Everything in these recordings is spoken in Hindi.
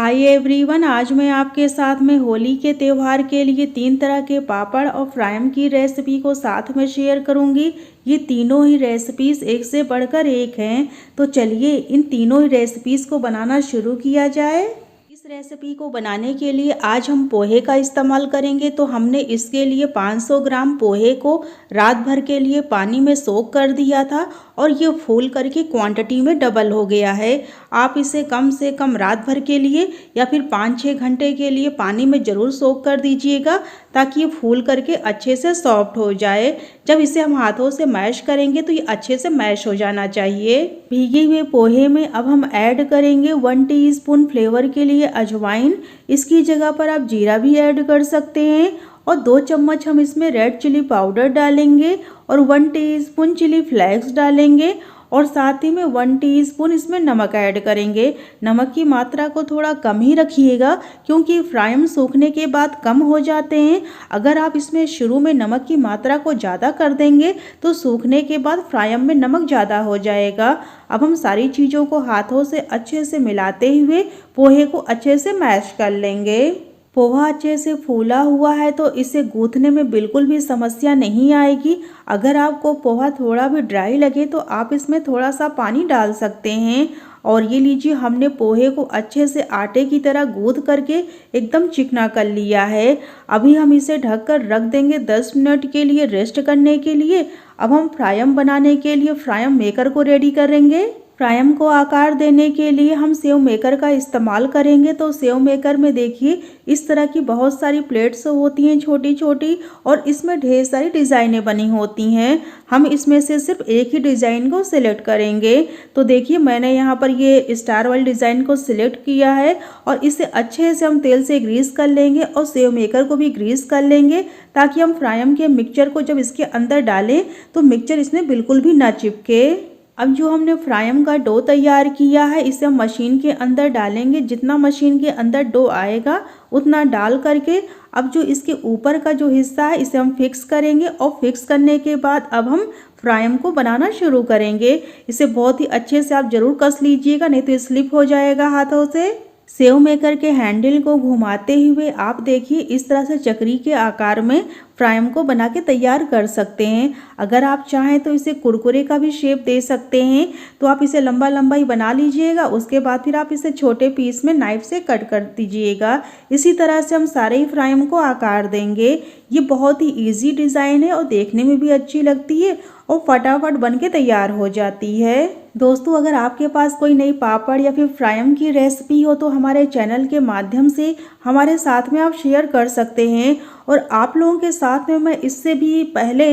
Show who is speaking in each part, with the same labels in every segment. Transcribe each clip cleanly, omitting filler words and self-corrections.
Speaker 1: हाय एवरीवन, आज मैं आपके साथ में होली के त्यौहार के लिए 3 तरह के पापड़ और फ्राइम की रेसिपी को साथ में शेयर करूंगी। ये तीनों ही रेसिपीज़ एक से बढ़कर एक हैं। तो चलिए इन तीनों ही रेसिपीज़ को बनाना शुरू किया जाए। इस रेसिपी को बनाने के लिए आज हम पोहे का इस्तेमाल करेंगे। तो हमने इसके लिए 500 ग्राम पोहे को रात भर के लिए पानी में सोक कर दिया था और ये फूल करके क्वांटिटी में डबल हो गया है। आप इसे कम से कम रात भर के लिए या फिर 5-6 घंटे के लिए पानी में ज़रूर सोक कर दीजिएगा ताकि ये फूल करके अच्छे से सॉफ्ट हो जाए। जब इसे हम हाथों से मैश करेंगे तो ये अच्छे से मैश हो जाना चाहिए। भीगे हुए पोहे में अब हम ऐड करेंगे 1 टीस्पून फ्लेवर के लिए अजवाइन। इसकी जगह पर आप जीरा भी ऐड कर सकते हैं और 2 चम्मच हम इसमें रेड चिली पाउडर डालेंगे और 1 टीस्पून चिली फ्लेक्स डालेंगे और साथ ही में 1 टीस्पून इसमें नमक ऐड करेंगे। नमक की मात्रा को थोड़ा कम ही रखिएगा क्योंकि फ्राइम सूखने के बाद कम हो जाते हैं। अगर आप इसमें शुरू में नमक की मात्रा को ज़्यादा कर देंगे तो सूखने के बाद फ्राइम में नमक ज़्यादा हो जाएगा। अब हम सारी चीज़ों को हाथों से अच्छे से मिलाते हुए पोहे को अच्छे से मैश कर लेंगे। पोहा अच्छे से फूला हुआ है तो इसे गूंथने में बिल्कुल भी समस्या नहीं आएगी। अगर आपको पोहा थोड़ा भी ड्राई लगे तो आप इसमें थोड़ा सा पानी डाल सकते हैं। और ये लीजिए, हमने पोहे को अच्छे से आटे की तरह गूंथ करके एकदम चिकना कर लिया है। अभी हम इसे ढककर रख देंगे 10 मिनट के लिए रेस्ट करने के लिए। अब हम फ्राइम बनाने के लिए फ्राइम मेकर को रेडी करेंगे। फ्राइम को आकार देने के लिए हम सेव मेकर का इस्तेमाल करेंगे। तो सेव मेकर में देखिए इस तरह की बहुत सारी प्लेट्स होती हैं छोटी छोटी और इसमें ढेर सारी डिज़ाइनें बनी होती हैं। हम इसमें से सिर्फ एक ही डिज़ाइन को सिलेक्ट करेंगे। तो देखिए मैंने यहाँ पर ये स्टार वाली डिज़ाइन को सिलेक्ट किया है और इसे अच्छे से हम तेल से ग्रीस कर लेंगे और सेव मेकर को भी ग्रीस कर लेंगे ताकि हम फ्राइम के मिक्सचर को जब इसके अंदर डालें तो मिक्सचर इसमें बिल्कुल भी ना चिपके। अब जो हमने फ्राइम का डो तैयार किया है इसे हम मशीन के अंदर डालेंगे। जितना मशीन के अंदर डो आएगा उतना डाल करके अब जो इसके ऊपर का जो हिस्सा है इसे हम फिक्स करेंगे और फिक्स करने के बाद अब हम फ्राइम को बनाना शुरू करेंगे। इसे बहुत ही अच्छे से आप ज़रूर कस लीजिएगा, नहीं तो स्लिप हो जाएगा हाथों से। सेव मेकर के हैंडल को घुमाते हुए आप देखिए इस तरह से चक्री के आकार में फ्राइम को बना के तैयार कर सकते हैं। अगर आप चाहें तो इसे कुरकुरे का भी शेप दे सकते हैं। तो आप इसे लंबा लंबा ही बना लीजिएगा, उसके बाद फिर आप इसे छोटे पीस में नाइफ से कट कर दीजिएगा। इसी तरह से हम सारे ही फ्राइम को आकार देंगे। ये बहुत ही ईजी डिज़ाइन है और देखने में भी अच्छी लगती है और फटाफट बन के तैयार हो जाती है। दोस्तों, अगर आपके पास कोई नई पापड़ या फिर फ्राइम की रेसिपी हो तो हमारे चैनल के माध्यम से हमारे साथ में आप शेयर कर सकते हैं। और आप लोगों के साथ में मैं इससे भी पहले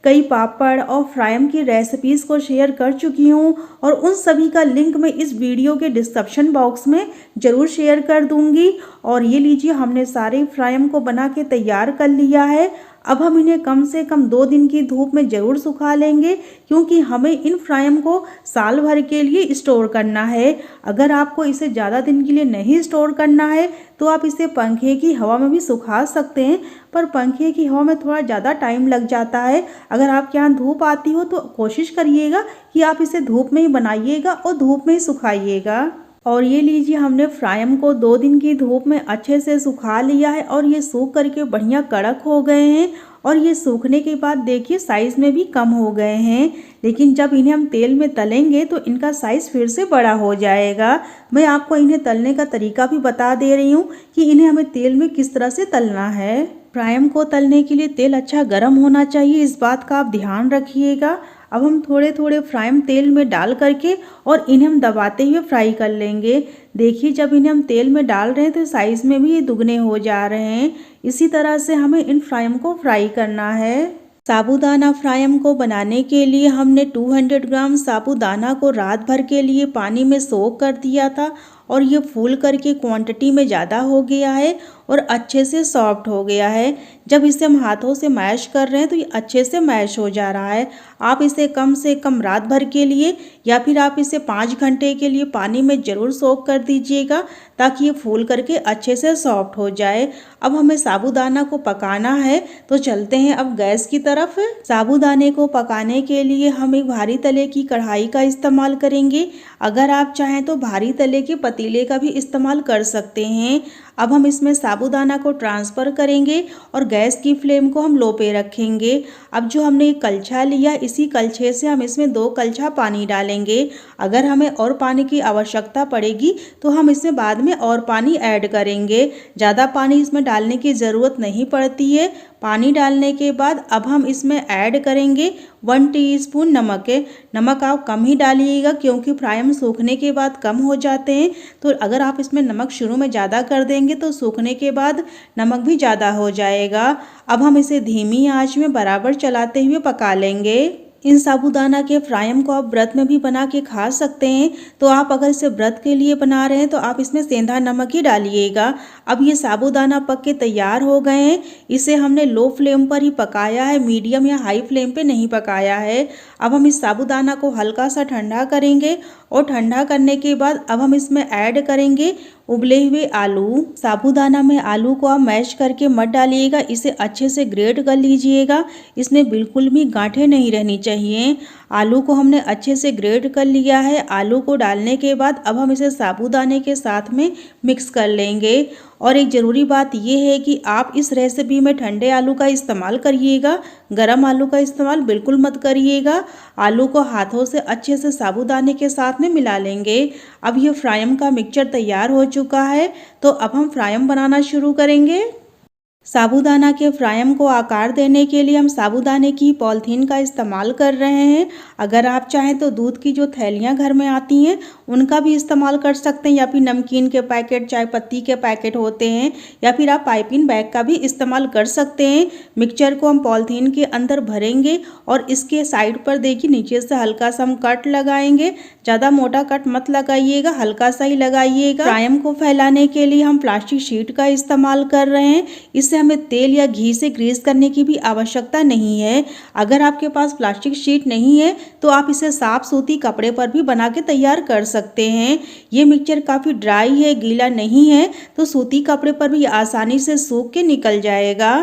Speaker 1: कई पापड़ और फ्राइम की रेसिपीज़ को शेयर कर चुकी हूँ और उन सभी का लिंक मैं इस वीडियो के डिस्क्रिप्शन बॉक्स में ज़रूर शेयर कर दूँगी। और ये लीजिए, हमने सारे फ्राइम को बना के तैयार कर लिया है। अब हम इन्हें कम से कम 2 दिन की धूप में ज़रूर सुखा लेंगे क्योंकि हमें इन फ्राइम को साल भर के लिए स्टोर करना है। अगर आपको इसे ज़्यादा दिन के लिए नहीं स्टोर करना है तो आप इसे पंखे की हवा में भी सुखा सकते हैं, पर पंखे की हवा में थोड़ा ज़्यादा टाइम लग जाता है। अगर आपके यहाँ धूप आती हो तो कोशिश करिएगा कि आप इसे धूप में ही बनाइएगा और धूप में ही सुखाइएगा। और ये लीजिए, हमने फ्राइम को 2 दिन की धूप में अच्छे से सुखा लिया है और ये सूख करके बढ़िया कड़क हो गए हैं। और ये सूखने के बाद देखिए साइज़ में भी कम हो गए हैं, लेकिन जब इन्हें हम तेल में तलेंगे तो इनका साइज़ फिर से बड़ा हो जाएगा। मैं आपको इन्हें तलने का तरीका भी बता दे रही हूँ कि इन्हें हमें तेल में किस तरह से तलना है। फ्राइम को तलने के लिए तेल अच्छा गर्म होना चाहिए, इस बात का आप ध्यान रखिएगा। अब हम थोड़े थोड़े फ्राइम तेल में डाल करके और इन्हें हम दबाते हुए फ्राई कर लेंगे। देखिए जब इन्हें हम तेल में डाल रहे हैं तो साइज़ में भी ये दुगने हो जा रहे हैं। इसी तरह से हमें इन फ्राइम को फ्राई करना है। साबूदाना फ्राइम को बनाने के लिए हमने 200 ग्राम साबूदाना को रात भर के लिए पानी में सोक कर दिया था और ये फूल करके क्वांटिटी में ज़्यादा हो गया है और अच्छे से सॉफ्ट हो गया है। जब इसे हम हाथों से मैश कर रहे हैं तो ये अच्छे से मैश हो जा रहा है। आप इसे कम से कम रात भर के लिए या फिर आप इसे 5 घंटे के लिए पानी में ज़रूर सोक कर दीजिएगा ताकि ये फूल करके अच्छे से सॉफ्ट हो जाए। अब हमें साबूदाना को पकाना है तो चलते हैं अब गैस की तरफ। साबूदाने को पकाने के लिए हम एक भारी तले की कढ़ाई का इस्तेमाल करेंगे। अगर आप चाहें तो भारी तले के पतीले का भी इस्तेमाल कर सकते हैं। अब हम इसमें साबूदाना को ट्रांसफ़र करेंगे और गैस की फ्लेम को हम लो पे रखेंगे। अब जो हमने एक कलछा लिया, इसी कलछे से हम इसमें 2 कलछा पानी डालेंगे। अगर हमें और पानी की आवश्यकता पड़ेगी तो हम इसमें बाद में और पानी ऐड करेंगे। ज़्यादा पानी इसमें डालने की ज़रूरत नहीं पड़ती है। पानी डालने के बाद अब हम इसमें ऐड करेंगे 1 टीस्पून नमक। नमक आप कम ही डालिएगा क्योंकि फ्राई सूखने के बाद कम हो जाते हैं। तो अगर आप इसमें नमक शुरू में ज़्यादा कर देंगे तो सूखने के बाद नमक भी ज़्यादा हो जाएगा। अब हम इसे धीमी आंच में बराबर चलाते हुए पका लेंगे। इन साबूदाना के फ्राइम को आप व्रत में भी बना के खा सकते हैं। तो आप अगर इसे व्रत के लिए बना रहे हैं तो आप इसमें सेंधा नमक ही डालिएगा। अब ये साबूदाना पक के तैयार हो गए हैं। इसे हमने लो फ्लेम पर ही पकाया है, मीडियम या हाई फ्लेम पे नहीं पकाया है। अब हम इस साबूदाना को हल्का सा ठंडा करेंगे और ठंडा करने के बाद अब हम इसमें ऐड करेंगे उबले हुए आलू। साबूदाना में आलू को आप मैश करके मत डालिएगा, इसे अच्छे से ग्रेट कर लीजिएगा। इसमें बिल्कुल भी गांठें नहीं रहनी चाहिए। आलू को हमने अच्छे से ग्रेट कर लिया है। आलू को डालने के बाद अब हम इसे साबूदाने के साथ में मिक्स कर लेंगे। और एक ज़रूरी बात यह है कि आप इस रेसिपी में ठंडे आलू का इस्तेमाल करिएगा, गरम आलू का इस्तेमाल बिल्कुल मत करिएगा। आलू को हाथों से अच्छे से साबूदाने के साथ में मिला लेंगे। अब ये फ्राइम का मिक्सचर तैयार हो चुका है, तो अब हम फ्राइम बनाना शुरू करेंगे। साबूदाना के फ्राइम को आकार देने के लिए हम साबूदाने की पॉलीथीन का इस्तेमाल कर रहे हैं। अगर आप चाहें तो दूध की जो थैलियां घर में आती हैं उनका भी इस्तेमाल कर सकते हैं, या फिर नमकीन के पैकेट, चाय पत्ती के पैकेट होते हैं, या फिर आप पाइपिंग बैग का भी इस्तेमाल कर सकते हैं। मिक्सचर को हम पॉलीथीन के अंदर भरेंगे और इसके साइड पर देखिए नीचे से हल्का सा हम कट लगाएंगे। ज़्यादा मोटा कट मत लगाइएगा, हल्का सा ही लगाइएगा। फ्राइम को फैलाने के लिए हम प्लास्टिक शीट का इस्तेमाल कर रहे हैं। इससे हमें तेल या घी से ग्रीस करने की भी आवश्यकता नहीं है। अगर आपके पास प्लास्टिक शीट नहीं है तो आप इसे साफ सूती कपड़े पर भी बना के तैयार कर सकते हैं। ये मिक्सचर काफ़ी ड्राई है, गीला नहीं है, तो सूती कपड़े पर भी आसानी से सूख के निकल जाएगा।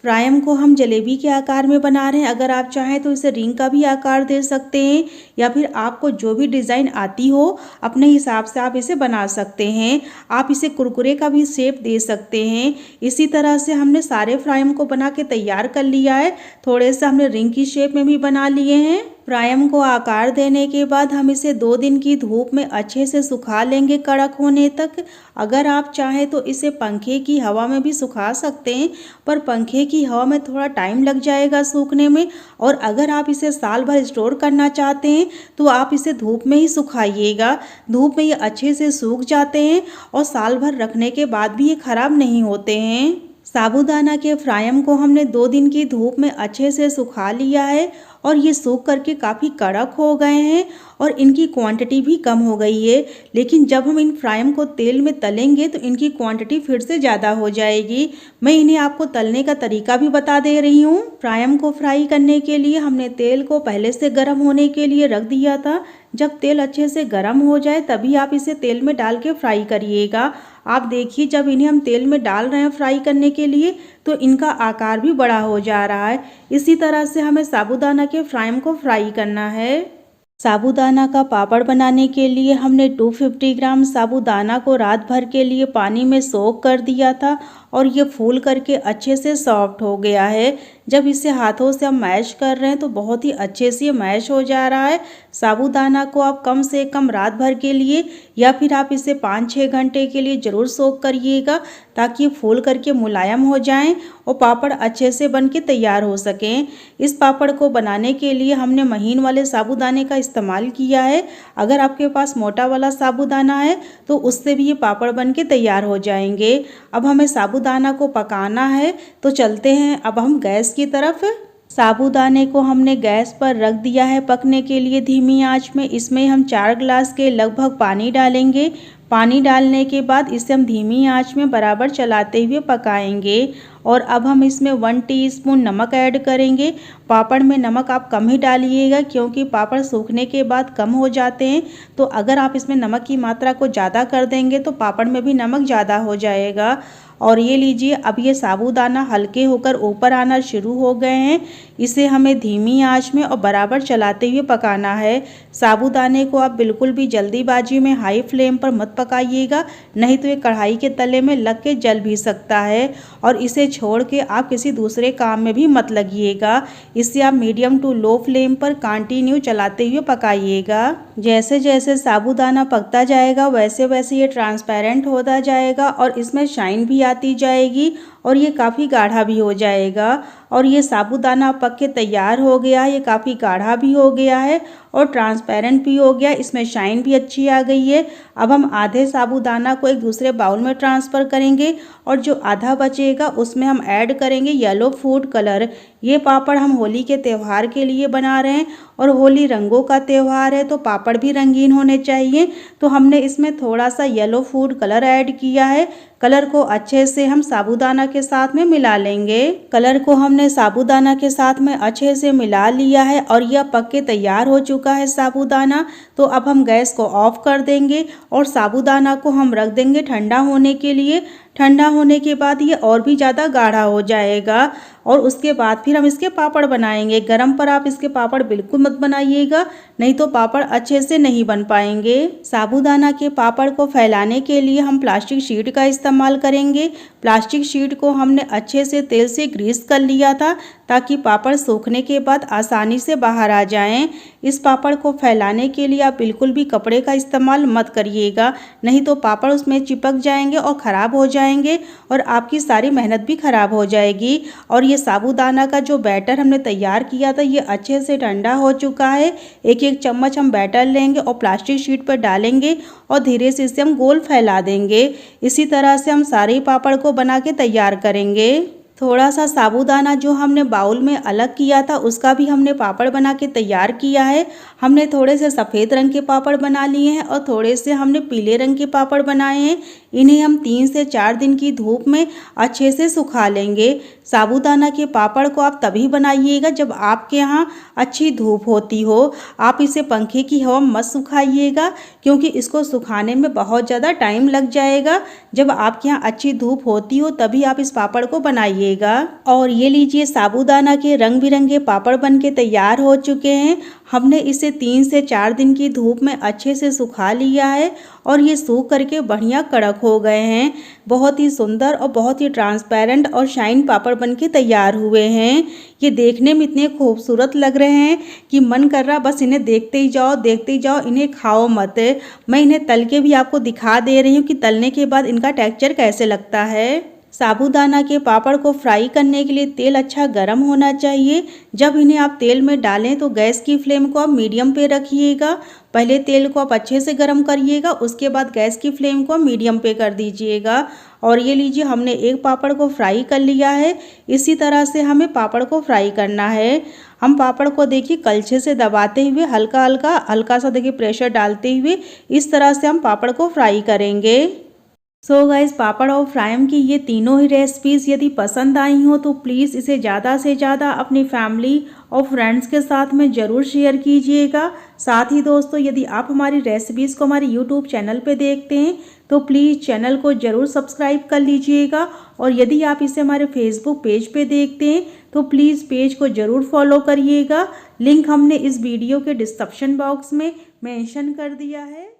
Speaker 1: फ्राइम को हम जलेबी के आकार में बना रहे हैं। अगर आप चाहें तो इसे रिंग का भी आकार दे सकते हैं, या फिर आपको जो भी डिज़ाइन आती हो अपने हिसाब से आप इसे बना सकते हैं। आप इसे कुरकुरे का भी शेप दे सकते हैं। इसी तरह से हमने सारे फ्राइम को बना के तैयार कर लिया है। थोड़े से हमने रिंग की शेप में भी बना लिए हैं। फ्राइम को आकार देने के बाद हम इसे 2 दिन की धूप में अच्छे से सुखा लेंगे कड़क होने तक। अगर आप चाहें तो इसे पंखे की हवा में भी सुखा सकते हैं, पर पंखे की हवा में थोड़ा टाइम लग जाएगा सूखने में। और अगर आप इसे साल भर स्टोर करना चाहते हैं तो आप इसे धूप में ही सुखाइएगा। धूप में ये अच्छे से सूख जाते हैं और साल भर रखने के बाद भी ये खराब नहीं होते हैं। साबूदाना के फ्राइम को हमने 2 दिन की धूप में अच्छे से सुखा लिया है और ये सूख करके काफ़ी कड़क हो गए हैं और इनकी क्वांटिटी भी कम हो गई है। लेकिन जब हम इन फ्राइम को तेल में तलेंगे तो इनकी क्वांटिटी फिर से ज़्यादा हो जाएगी। मैं इन्हें आपको तलने का तरीका भी बता दे रही हूँ। फ्राइम को फ्राई करने के लिए हमने तेल को पहले से गर्म होने के लिए रख दिया था। जब तेल अच्छे से गर्म हो जाए तभी आप इसे तेल में डाल के फ्राई करिएगा। आप देखिए जब इन्हें हम तेल में डाल रहे हैं फ्राई करने के लिए तो इनका आकार भी बड़ा हो जा रहा है। इसी तरह से हमें साबूदाना के फ्राइम को फ्राई करना है। साबूदाना का पापड़ बनाने के लिए हमने 250 ग्राम साबूदाना को रात भर के लिए पानी में सोक कर दिया था और ये फूल करके अच्छे से सॉफ्ट हो गया है। जब इसे हाथों से हम मैश कर रहे हैं तो बहुत ही अच्छे से मैश हो जा रहा है। साबूदाना को आप कम से कम रात भर के लिए या फिर आप इसे 5-6 घंटे के लिए ज़रूर सोक करिएगा ताकि फूल करके मुलायम हो जाएं और पापड़ अच्छे से बन के तैयार हो सकें। इस पापड़ को बनाने के लिए हमने महीन वाले साबूदाने का इस्तेमाल किया है। अगर आपके पास मोटा वाला साबूदाना है तो उससे भी ये पापड़ बन के तैयार हो जाएंगे। अब हमें साबूदाना को पकाना है तो चलते हैं अब हम गैस की तरफ। साबूदाने को हमने गैस पर रख दिया है पकने के लिए धीमी आंच में। इसमें हम 4 गिलास के लगभग पानी डालेंगे। पानी डालने के बाद इसे हम धीमी आंच में बराबर चलाते हुए पकाएंगे। और अब हम इसमें 1 टीस्पून नमक ऐड करेंगे। पापड़ में नमक आप कम ही डालिएगा क्योंकि पापड़ सूखने के बाद कम हो जाते हैं। तो अगर आप इसमें नमक की मात्रा को ज़्यादा कर देंगे तो पापड़ में भी नमक ज़्यादा हो जाएगा। और ये लीजिए अब ये साबूदाना हल्के होकर ऊपर आना शुरू हो गए हैं। इसे हमें धीमी आंच में और बराबर चलाते हुए पकाना है। साबूदाने को आप बिल्कुल भी जल्दीबाजी में हाई फ्लेम पर मत मत पकाइएगा, नहीं तो ये कढ़ाई के तले में लग के जल भी सकता है। और इसे छोड़ के आप किसी दूसरे काम में भी मत लगिएगा। इसे आप मीडियम टू लो फ्लेम पर कंटिन्यू चलाते हुए पकाइएगा। जैसे जैसे साबूदाना पकता जाएगा वैसे वैसे ये ट्रांसपेरेंट होता जाएगा और इसमें शाइन भी आती जाएगी और ये काफ़ी गाढ़ा भी हो जाएगा। और ये साबूदाना पक के तैयार हो गया है, ये काफ़ी गाढ़ा भी हो गया है और ट्रांसपेरेंट भी हो गया, इसमें शाइन भी अच्छी आ गई है। अब हम आधे साबूदाना को एक दूसरे बाउल में ट्रांसफ़र करेंगे और जो आधा बचेगा उसमें हम ऐड करेंगे येलो फूड कलर। ये पापड़ हम होली के त्यौहार के लिए बना रहे हैं और होली रंगों का त्यौहार है तो पापड़ भी रंगीन होने चाहिए। तो हमने इसमें थोड़ा सा येलो फूड कलर ऐड किया है। कलर को अच्छे से हम साबूदाना के साथ में मिला लेंगे। कलर को हमने साबूदाना के साथ में अच्छे से मिला लिया है और यह पक के तैयार हो चुका है साबूदाना। तो अब हम गैस को ऑफ कर देंगे और साबूदाना को हम रख देंगे ठंडा होने के लिए। ठंडा होने के बाद ये और भी ज़्यादा गाढ़ा हो जाएगा और उसके बाद फिर हम इसके पापड़ बनाएंगे। गरम पर आप इसके पापड़ बिल्कुल मत बनाइएगा, नहीं तो पापड़ अच्छे से नहीं बन पाएंगे। साबूदाना के पापड़ को फैलाने के लिए हम प्लास्टिक शीट का इस्तेमाल करेंगे। प्लास्टिक शीट को हमने अच्छे से तेल से ग्रीस कर लिया था ताकि पापड़ सूखने के बाद आसानी से बाहर आ जाएं। इस पापड़ को फैलाने के लिए आप बिल्कुल भी कपड़े का इस्तेमाल मत करिएगा, नहीं तो पापड़ उसमें चिपक जाएंगे और ख़राब हो जाएंगे और आपकी सारी मेहनत भी ख़राब हो जाएगी। और ये साबूदाना का जो बैटर हमने तैयार किया था ये अच्छे से ठंडा हो चुका है। एक एक चम्मच हम बैटर लेंगे और प्लास्टिक शीट पर डालेंगे और धीरे से इसे हम गोल फैला देंगे। इसी तरह से हम सारे पापड़ को बना के तैयार करेंगे। थोड़ा सा साबूदाना जो हमने बाउल में अलग किया था उसका भी हमने पापड़ बना के तैयार किया है। हमने थोड़े से सफ़ेद रंग के पापड़ बना लिए हैं और थोड़े से हमने पीले रंग के पापड़ बनाए हैं। इन्हें हम 3 से 4 दिन की धूप में अच्छे से सुखा लेंगे। साबूदाना के पापड़ को आप तभी बनाइएगा जब आपके यहाँ अच्छी धूप होती हो। आप इसे पंखे की हवा मत सुखाइएगा क्योंकि इसको सुखाने में बहुत ज़्यादा टाइम लग जाएगा। जब आपके यहाँ अच्छी धूप होती हो तभी आप इस पापड़ को बनाइएगा। और ये लीजिए साबूदाना के रंग बिरंगे पापड़ बन के तैयार हो चुके हैं। हमने इसे 3 से 4 दिन की धूप में अच्छे से सुखा लिया है और ये सूख करके बढ़िया कड़क हो गए हैं। बहुत ही सुंदर और बहुत ही ट्रांसपेरेंट और शाइन पापड़ बन के तैयार हुए हैं। ये देखने में इतने खूबसूरत लग रहे हैं कि मन कर रहा बस इन्हें देखते ही जाओ, इन्हें खाओ मत। मैं इन्हें तल के भी आपको दिखा दे रही हूँ कि तलने के बाद इनका टेक्सचर कैसे लगता है। साबूदाना के पापड़ को फ्राई करने के लिए तेल अच्छा गर्म होना चाहिए। जब इन्हें आप तेल में डालें तो गैस की फ्लेम को आप मीडियम पे रखिएगा। पहले तेल को आप अच्छे से गर्म करिएगा, उसके बाद गैस की फ्लेम को मीडियम पे कर दीजिएगा। और ये लीजिए हमने एक पापड़ को फ्राई कर लिया है। इसी तरह से हमें पापड़ को फ्राई करना है। हम पापड़ को देखिए कलछे से दबाते हुए हल्का सा देखिए प्रेशर डालते हुए इस तरह से हम पापड़ को फ्राई करेंगे। सो गाइस पापड़ और फ्राइम की ये तीनों ही रेसिपीज़ यदि पसंद आई हो तो प्लीज़ इसे ज़्यादा से ज़्यादा अपनी फैमिली और फ्रेंड्स के साथ में ज़रूर शेयर कीजिएगा। साथ ही दोस्तों यदि आप हमारी रेसिपीज़ को हमारे यूट्यूब चैनल पे देखते हैं तो प्लीज़ चैनल को ज़रूर सब्सक्राइब कर लीजिएगा। और यदि आप इसे हमारे फेसबुक पेज पे देखते हैं तो प्लीज़ पेज को ज़रूर फॉलो करिएगा। लिंक हमने इस वीडियो के डिस्क्रिप्शन बॉक्स में मेंशन कर दिया है।